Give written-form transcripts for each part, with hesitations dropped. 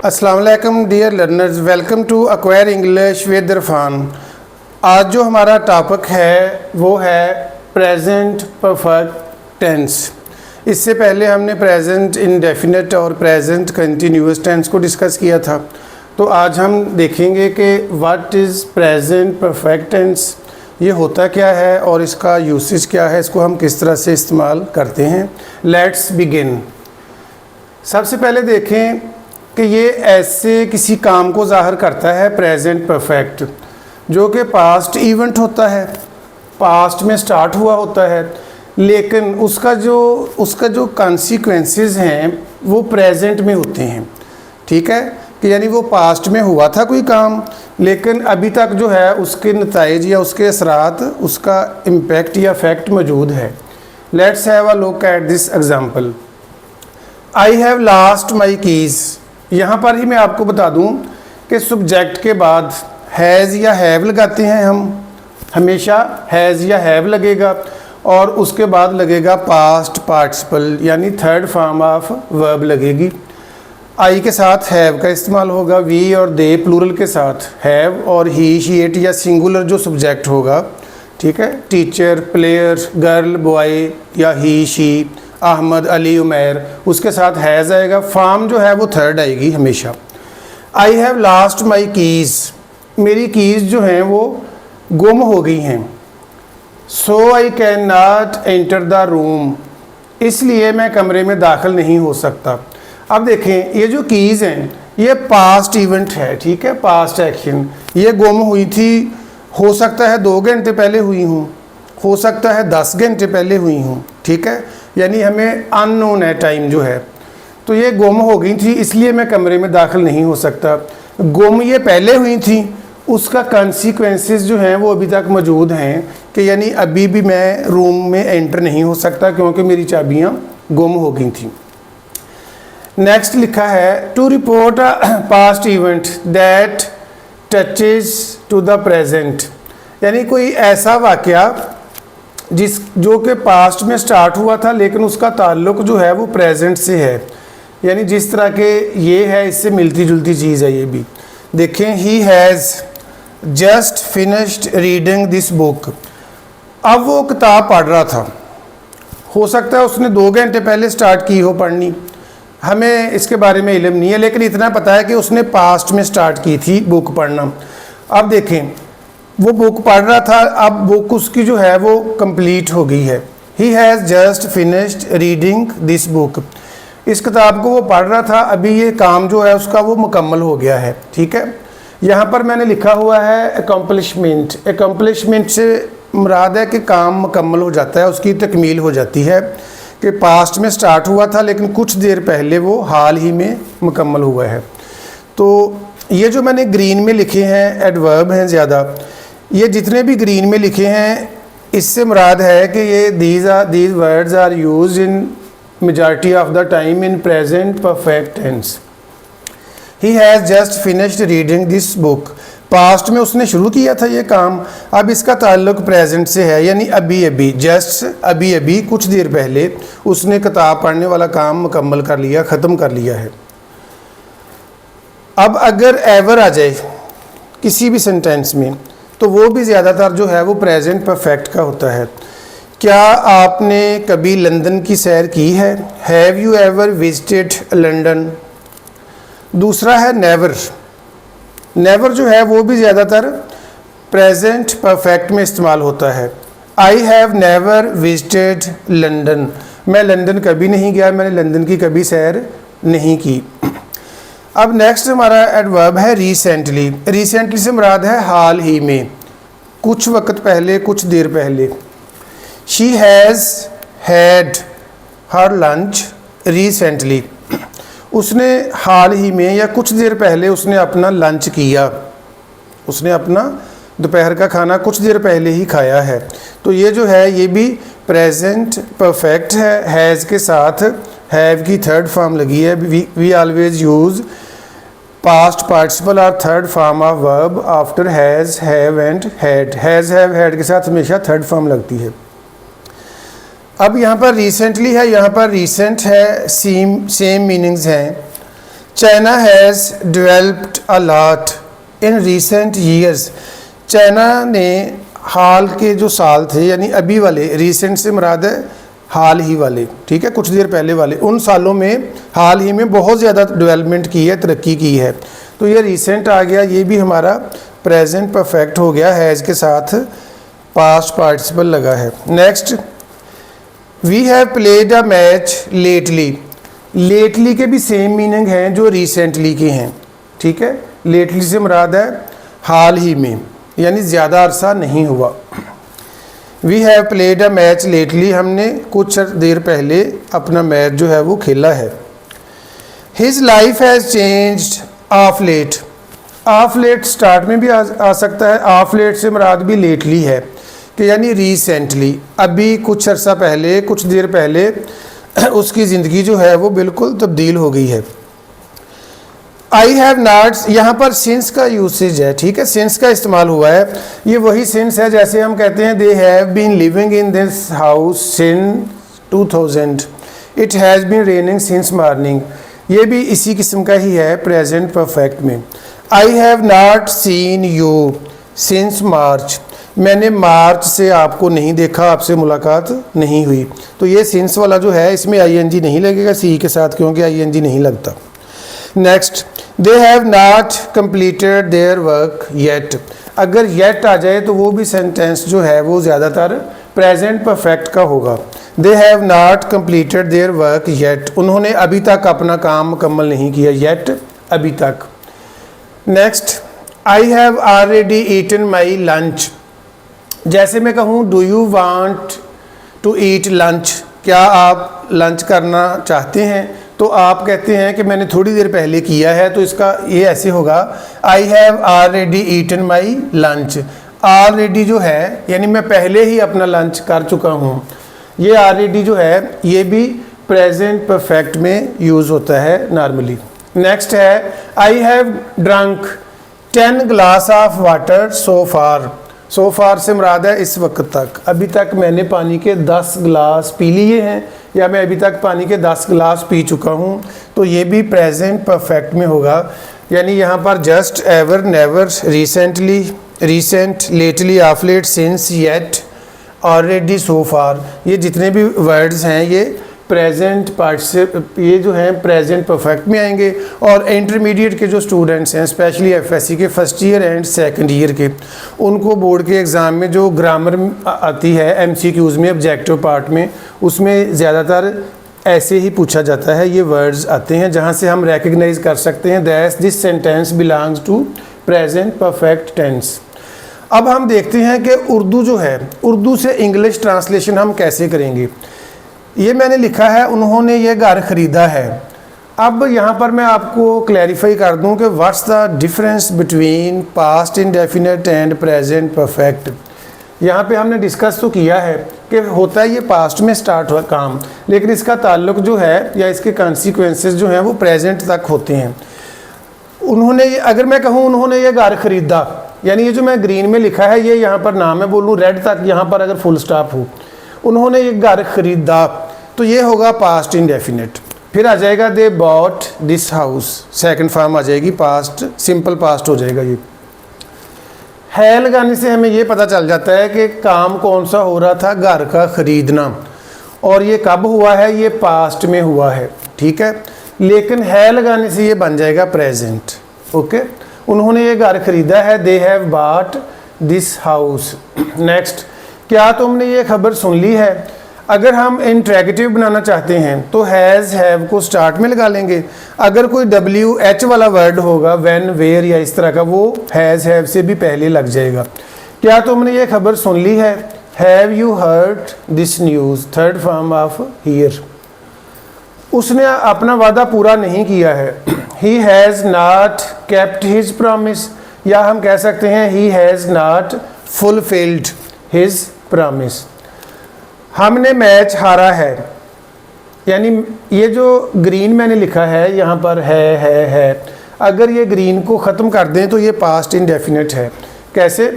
अस्सलाम वालेकुम dear learners, welcome to acquire English with Irfan. आज जो हमारा टॉपिक है वो है प्रेजेंट परफेक्ट टेंस। इससे पहले हमने प्रेजेंट इंडेफिनिट और प्रेजेंट कंटिन्यूअस टेंस को डिस्कस किया था। तो आज हम देखेंगे कि what is present perfect tense, ये होता क्या है और इसका यूसेज क्या है, इसको हम किस तरह से इस्तेमाल करते हैं। Let's begin. सबसे पहले देखें कि ये ऐसे किसी काम को ज़ाहिर करता है प्रेजेंट परफेक्ट, जो कि पास्ट इवेंट होता है, पास्ट में स्टार्ट हुआ होता है, लेकिन उसका जो कॉन्सिक्वेंसेस हैं वो प्रेजेंट में होते हैं। ठीक है, कि यानी वो पास्ट में हुआ था कोई काम, लेकिन अभी तक जो है उसके नताइज या उसके असरात, उसका इम्पेक्ट या इफेक्ट मौजूद है। Let's have a look at this example. I have lost my keys. यहाँ पर ही मैं आपको बता दूँ कि सब्जेक्ट के बाद हैज़ या हैव लगाते हैं हम, हमेशा हैज़ या हैव लगेगा और उसके बाद लगेगा पास्ट पार्टिसिपल यानी थर्ड फॉर्म ऑफ वर्ब लगेगी। आई के साथ हैव का इस्तेमाल होगा, वी और दे प्लूरल के साथ हैव, और ही शी इट या सिंगुलर जो सब्जेक्ट होगा, ठीक है, टीचर, प्लेयर, गर्ल, बॉय या ही शी, अहमद, अली, उमैर, उसके साथ हैज़ आएगा। फॉर्म जो है वो थर्ड आएगी हमेशा। I have lost my keys, मेरी कीज़ जो हैं वो गुम हो गई हैं। So I can not enter the room, इसलिए मैं कमरे में दाखिल नहीं हो सकता। अब देखें, ये जो कीज़ हैं ये पास्ट इवेंट है, ठीक है, पास्ट एक्शन। ये गुम हुई थी, हो सकता है 2 घंटे पहले हुई हूँ, हो सकता है 10 घंटे पहले हुई हूँ, ठीक है, यानी हमें अननोन है टाइम जो है। तो ये गुम हो गई थी इसलिए मैं कमरे में दाखिल नहीं हो सकता। गुम ये पहले हुई थी, उसका कॉन्सिक्वेंसेस जो हैं वो अभी तक मौजूद हैं, कि यानी अभी भी मैं रूम में एंटर नहीं हो सकता क्योंकि मेरी चाबियाँ गुम हो गई थी। नेक्स्ट लिखा है to report a past event that touches to the present, यानी कोई ऐसा वाक़या जो कि पास्ट में स्टार्ट हुआ था लेकिन उसका ताल्लुक जो है वो प्रेजेंट से है। यानी जिस तरह के ये है इससे मिलती जुलती चीज़ है ये भी। देखें, ही has just finished reading this book, अब वो किताब पढ़ रहा था, हो सकता है उसने 2 घंटे पहले स्टार्ट की हो पढ़नी, हमें इसके बारे में इल्म नहीं है, लेकिन इतना पता है कि उसने पास्ट में स्टार्ट की थी बुक पढ़ना। अब देखें, वो बुक पढ़ रहा था, अब बुक उसकी जो है वो कंप्लीट हो गई है। ही has just finished reading this book, इस किताब को वो पढ़ रहा था, अभी ये काम जो है उसका वो मुकम्मल हो गया है। ठीक है, यहाँ पर मैंने लिखा हुआ है अकम्पलिशमेंट। अकम्पलिशमेंट से मुराद है कि काम मुकम्मल हो जाता है, उसकी तकमील हो जाती है, कि पास्ट में स्टार्ट हुआ था लेकिन कुछ देर पहले वो हाल ही में मुकम्मल हुआ है। तो ये जो मैंने ग्रीन में लिखे हैं एडवर्ब हैं ज़्यादा, ये जितने भी ग्रीन में लिखे हैं इससे मुराद है कि ये these words are used in majority of the time in present perfect tense. He has just finished reading this book, past में उसने शुरू किया था ये काम, अब इसका ताल्लुक प्रेजेंट से है, यानी अभी अभी, जस्ट अभी अभी, कुछ देर पहले उसने किताब पढ़ने वाला काम मुकम्मल कर लिया, ख़त्म कर लिया है। अब अगर एवर आ जाए किसी भी सेंटेंस में तो वो भी ज़्यादातर जो है वो प्रेजेंट परफेक्ट का होता है। क्या आपने कभी लंदन की सैर की है? Have you ever visited London. दूसरा है नेवर। नेवर जो है वो भी ज़्यादातर प्रेजेंट परफेक्ट में इस्तेमाल होता है। I have never visited London, मैं लंदन कभी नहीं गया, मैंने लंदन की कभी सैर नहीं की। अब नेक्स्ट हमारा एडवर्ब है रिसेंटली। रिसेंटली से मुराद है हाल ही में, कुछ वक्त पहले, कुछ देर पहले। She has had her lunch recently, उसने हाल ही में या कुछ देर पहले उसने अपना लंच किया, उसने अपना दोपहर का खाना कुछ देर पहले ही खाया है। तो ये जो है ये भी प्रेजेंट परफेक्ट है, हैज़ के साथ हैव की थर्ड फॉर्म लगी है। We always use past participle और third form of verb after has, have and had. Has, have, had के साथ हमेशा थर्ड फॉर्म लगती है। अब यहाँ पर रिसेंटली है, यहाँ पर रिसेंट है, सेम मीनिंग्स हैं। China has developed a lot in recent years. China ने हाल के जो साल थे, यानी अभी वाले, रिसेंट से मुराद है हाल ही वाले, ठीक है, कुछ देर पहले वाले, उन सालों में हाल ही में बहुत ज़्यादा डेवलपमेंट की है, तरक्की की है। तो ये रिसेंट आ गया, ये भी हमारा प्रेजेंट परफेक्ट हो गया, हैज़ के साथ पास्ट पार्टिसिपल लगा है। Next, we have played a match lately. Lately के भी सेम मीनिंग हैं जो रिसेंटली के हैं, ठीक है। लेटली से मुराद है हाल ही में, यानी ज़्यादा अरसा नहीं हुआ। We have played a match lately, हमने कुछ देर पहले अपना मैच जो है वो खेला है। His life has changed of late. Of late start में भी आ सकता है, ऑफ लेट से मुराद भी लेटली है कि यानी रिसेंटली, अभी कुछ अर्सा पहले, कुछ देर पहले उसकी ज़िंदगी जो है वो बिल्कुल तब्दील हो गई है। आई हैव नॉट, यहाँ पर सिंस का यूसेज है, ठीक है, सिंस का इस्तेमाल हुआ है। ये वही सिंस है जैसे हम कहते हैं they have been living in this house since 2000, it has been raining since morning. ये भी इसी किस्म का ही है प्रेजेंट परफेक्ट में। I have not seen you since मार्च, मैंने मार्च से आपको नहीं देखा, आपसे मुलाकात नहीं हुई। तो ये सिंस वाला जो है इसमें आईएनजी नहीं लगेगा सी के साथ, क्योंकि आईएनजी नहीं लगता। Next, they have not completed their work yet. अगर येट आ जाए तो वो भी सेंटेंस जो है वो ज़्यादातर प्रेजेंट परफेक्ट का होगा। They have not completed their work yet, उन्होंने अभी तक अपना काम मुकम्मल नहीं किया, येट अभी तक। Next, I have already eaten my lunch. जैसे मैं कहूँ do you want to eat lunch, क्या आप लंच करना चाहते हैं, तो आप कहते हैं कि मैंने थोड़ी देर पहले किया है, तो इसका ये ऐसे होगा I have already eaten my lunch. Already जो है यानी मैं पहले ही अपना लंच कर चुका हूँ, ये ऑलरेडी जो है ये भी प्रेजेंट परफेक्ट में यूज़ होता है नॉर्मली। नेक्स्ट है I have drunk 10 glass of water so far. So far से मुराद है इस वक्त तक, अभी तक मैंने पानी के 10 गिलास पी लिए हैं, या मैं अभी तक पानी के 10 गिलास पी चुका हूँ, तो ये भी प्रेजेंट परफेक्ट में होगा। यानी यहाँ पर just, ever, never, recently, recent, lately, of late, since, yet, already, so far, ये जितने भी वर्ड्स हैं ये प्रेजेंट पार्टिसिप, ये जो हैं प्रेजेंट परफेक्ट में आएंगे। और इंटरमीडिएट के जो स्टूडेंट्स हैं, स्पेशली एफएससी के first year and second year के, उनको बोर्ड के एग्ज़ाम में जो ग्रामर आती है एमसीक्यूज़ में, ऑब्जेक्टिव पार्ट में, उसमें ज़्यादातर ऐसे ही पूछा जाता है, ये वर्ड्स आते हैं जहाँ से हम रिकग्नाइज कर सकते हैं that this sentence belongs to present perfect tense. अब हम देखते हैं कि उर्दू जो है, उर्दू से इंग्लिश ट्रांसलेशन हम कैसे करेंगे। ये मैंने लिखा है उन्होंने ये घर ख़रीदा है। अब यहाँ पर मैं आपको क्लैरिफाई कर दूँ कि what's the difference between past indefinite and present perfect. यहाँ पे हमने डिस्कस तो किया है कि होता है ये पास्ट में स्टार्ट हुआ काम, लेकिन इसका ताल्लुक जो है या इसके कॉन्सिक्वेंसेस जो हैं वो प्रेजेंट तक होते हैं। उन्होंने, अगर मैं कहूँ उन्होंने ये घर ख़रीदा, यानी ये जो मैं ग्रीन में लिखा है ये यहाँ पर नाम है, बोलूँ रेड तक, यहाँ पर अगर फुल स्टॉप हो, उन्होंने ये घर ख़रीदा, तो ये होगा पास्ट इंडेफिनिट। फिर आ जाएगा they bought this house, second form आ जाएगी, पास्ट, सिंपल पास्ट हो जाएगा। ये है लगाने से हमें ये पता चल जाता है कि काम कौन सा हो रहा था, घर का ख़रीदना, और ये कब हुआ है, ये पास्ट में हुआ है, ठीक है। लेकिन है लगाने से ये बन जाएगा प्रेजेंट, ओके। उन्होंने ये घर ख़रीदा है, they have bought this house. Next, क्या तुमने ये खबर सुन ली है। अगर हम इंट्रैगेटिव बनाना चाहते हैं तो हैज़, हैव को स्टार्ट में लगा लेंगे। अगर कोई WH वाला वर्ड होगा, व्हेन, वेयर या इस तरह का, वो हैज़, हैव से भी पहले लग जाएगा। क्या तुमने ये खबर सुन ली है, have you heard this news, third form of here. उसने अपना वादा पूरा नहीं किया है, ही has not kept his promise, या हम कह सकते हैं ही has not fulfilled his promise. हमने मैच हारा है, यानी ये जो ग्रीन मैंने लिखा है यहाँ पर है, अगर ये ग्रीन को ख़त्म कर दें तो ये पास्ट इंडेफिनिट है। कैसे,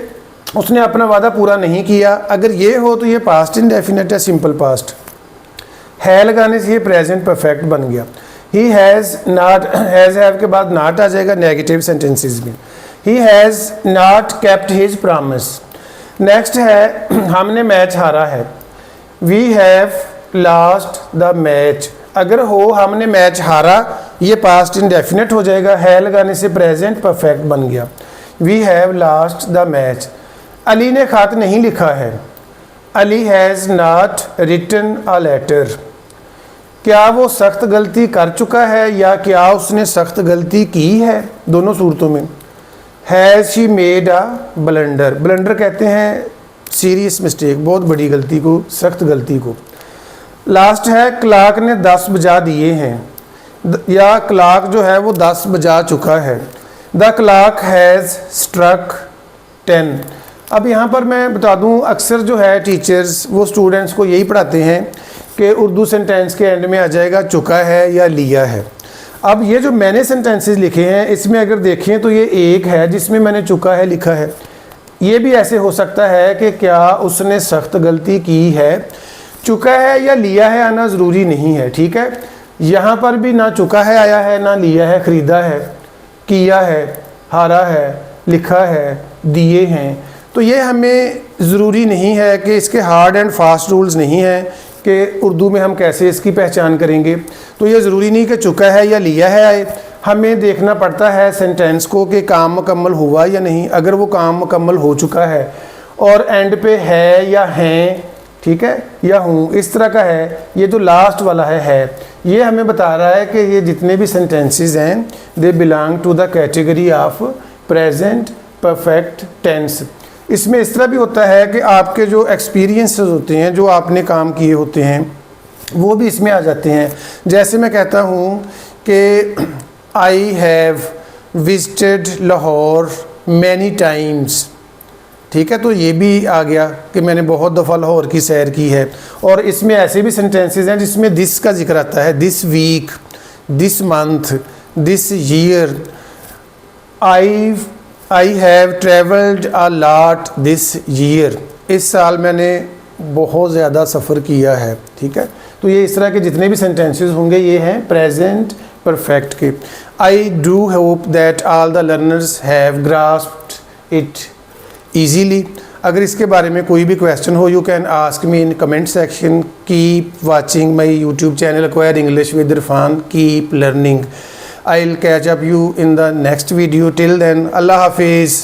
उसने अपना वादा पूरा नहीं किया, अगर ये हो तो ये पास्ट इंडेफिनिट है, सिंपल पास्ट। है लगाने से ये प्रेजेंट परफेक्ट बन गया। He has not, has have के बाद नॉट आ जाएगा नेगेटिव सेंटेंसेस में। He has not kept his promise. Next है हमने मैच हारा है। We have lost the match. अगर हो हमने मैच हारा, ये पास्ट इंडेफिनिट हो जाएगा, है लगाने से प्रेजेंट परफेक्ट बन गया। We have lost the match. Ali ने खत नहीं लिखा है। Ali has not written a letter. क्या वो सख्त गलती कर चुका है या क्या उसने सख्त गलती की है, दोनों सूरतों में। Has she made a blunder. Blunder कहते हैं सीरियस मिस्टेक, बहुत बड़ी गलती को, सख्त गलती को। लास्ट है क्लार्क ने 10 बजा दिए हैं, या क्लार्क जो है वो 10 बजा चुका है। The clock has struck 10। अब यहाँ पर मैं बता दूँ, अक्सर जो है टीचर्स वो स्टूडेंट्स को यही पढ़ाते हैं कि उर्दू सेंटेंस के एंड में आ जाएगा चुका है या लिया है। अब ये जो मैंने सेंटेंसेस लिखे हैं इसमें अगर देखें तो ये एक है जिसमें मैंने चुका है लिखा है। ये भी ऐसे हो सकता है कि क्या उसने सख्त गलती की है। चुका है या लिया है आना ज़रूरी नहीं है, ठीक है। यहाँ पर भी ना चुका है आया है, ना लिया है, ख़रीदा है, किया है, हारा है, लिखा है, दिए हैं। तो ये हमें ज़रूरी नहीं है कि इसके हार्ड एंड फास्ट रूल्स नहीं हैं कि उर्दू में हम कैसे इसकी पहचान करेंगे। तो ये ज़रूरी नहीं कि चुका है या लिया है आए, हमें देखना पड़ता है सेंटेंस को कि काम मुकम्मल हुआ या नहीं। अगर वो काम मुकम्मल हो चुका है और एंड पे है या हैं, ठीक है, या हूँ, इस तरह का है, ये जो लास्ट वाला है, ये हमें बता रहा है कि ये जितने भी सेंटेंसेस हैं they belong to the category of present perfect tense. इसमें इस तरह भी होता है कि आपके जो एक्सपीरियंसेस होते हैं, जो आपने काम किए होते हैं, वो भी इसमें आ जाते हैं। जैसे मैं कहता हूँ कि I have visited Lahore many times, ठीक है, तो ये भी आ गया कि मैंने बहुत दफ़ा लाहौर की सैर की है। और इसमें ऐसे भी सेंटेंसेस हैं जिसमें दिस का जिक्र आता है, this week, this month, this year. I have travelled a lot this year. इस साल मैंने बहुत ज़्यादा सफ़र किया है, ठीक है। तो ये इस तरह के जितने भी सेंटेंसेस होंगे ये हैं प्रेजेंट परफेक्ट के। I do hope that all the learners have grasped it easily. अगर इसके बारे में कोई भी क्वेश्चन हो, you can ask me in comment section. Keep watching my YouTube channel acquire English with Irfan. Keep learning. I'll catch up you in the next video. Till then, Allah Hafiz.